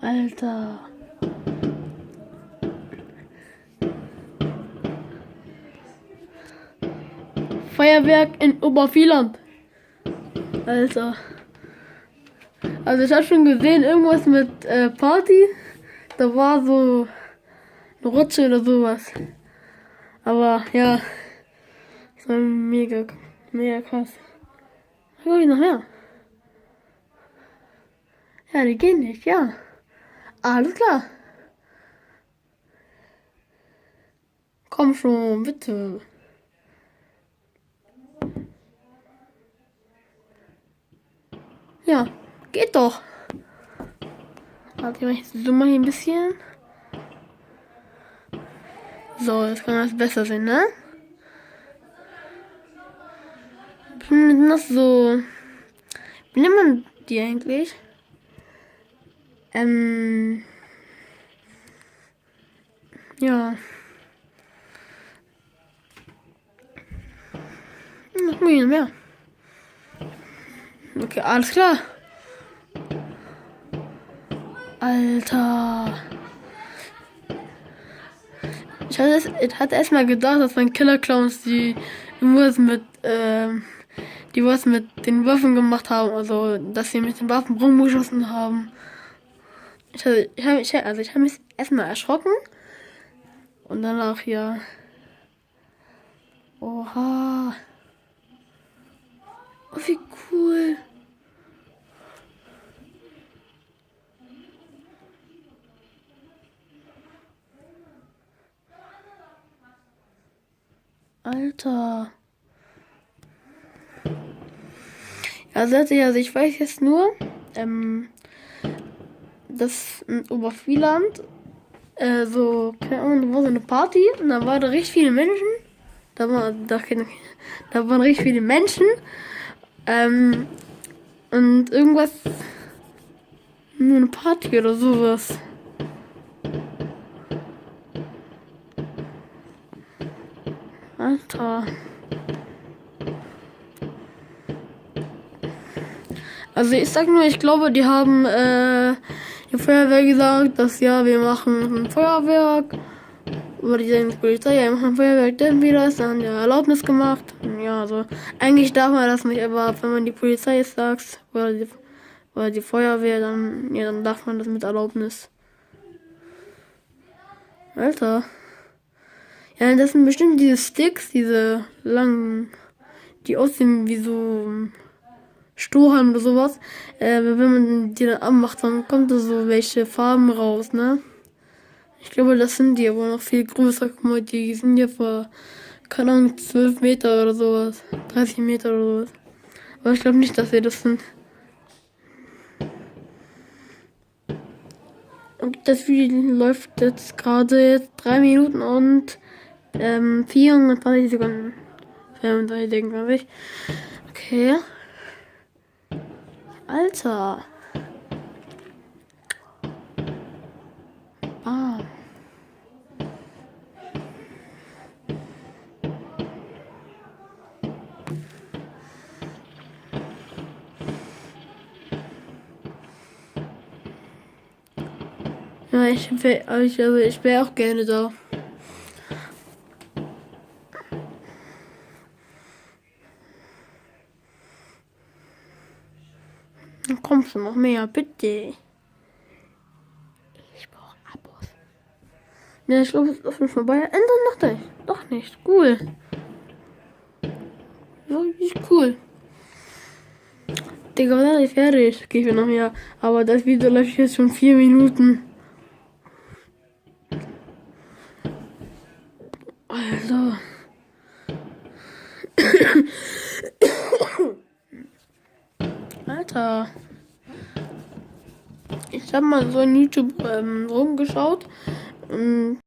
Alter. Feuerwerk in Obervieland. Alter. Also ich habe schon gesehen, irgendwas mit Party. Da war so eine Rutsche oder sowas. Aber ja, das war mega krass. Guck ich noch mehr. Ja, die gehen nicht, ja. Alles klar. Komm schon, bitte. Ja, geht doch. Warte mal, ich zoome mal hier ein bisschen. So, jetzt kann das besser sein, ne? Das so. Wie nennt man die eigentlich? Ja. Noch mehr. Okay, alles klar. Alter. Ich hatte erst mal gedacht, dass mein Killer-Clowns die was mit den Waffen gemacht haben, also dass sie mit den Waffen rumgeschossen haben. Ich habe mich erstmal erschrocken und danach ja. Oha. Oh, wie cool. Alter. Also ich weiß jetzt nur, dass in Obervieland, keine Ahnung, da war so eine Party und da waren richtig viele Menschen. Da waren richtig viele Menschen. Und irgendwas, nur eine Party oder sowas. Alter. Also ich sag nur, ich glaube, die haben die Feuerwehr gesagt, dass ja, wir machen ein Feuerwerk. Oder die sagen, die Polizei, ja, wir machen ein Feuerwerk, dann wieder ist dann ja Erlaubnis gemacht. Ja, also eigentlich darf man das nicht, aber wenn man die Polizei sagt, oder die Feuerwehr, dann darf man das mit Erlaubnis. Alter. Ja, das sind bestimmt diese Sticks, diese langen, die aussehen wie so Strohhalm oder sowas. Wenn man die dann anmacht, dann kommt da so welche Farben raus, ne? Ich glaube, das sind die, aber noch viel größer. Guck mal, die sind ja vor, keine Ahnung, 12 Meter oder sowas. 30 Meter oder sowas. Aber ich glaube nicht, dass sie das sind. Und das Video läuft jetzt gerade 3 Minuten und 24 Sekunden. 35 Sekunden, glaube ich. Okay. Alter. Ah. Ja, ich wäre auch gerne da. Dann kommst du noch mehr, bitte. Ich brauche Abos. Ja, ich glaube, es ist schon vorbei. Ändern noch nicht. Doch nicht. Cool. Wirklich cool. Digga, was ist fertig? Okay, ich will noch mehr. Aber das Video läuft jetzt schon 4 Minuten. Alter. Alter. Ich habe mal so in YouTube rumgeschaut.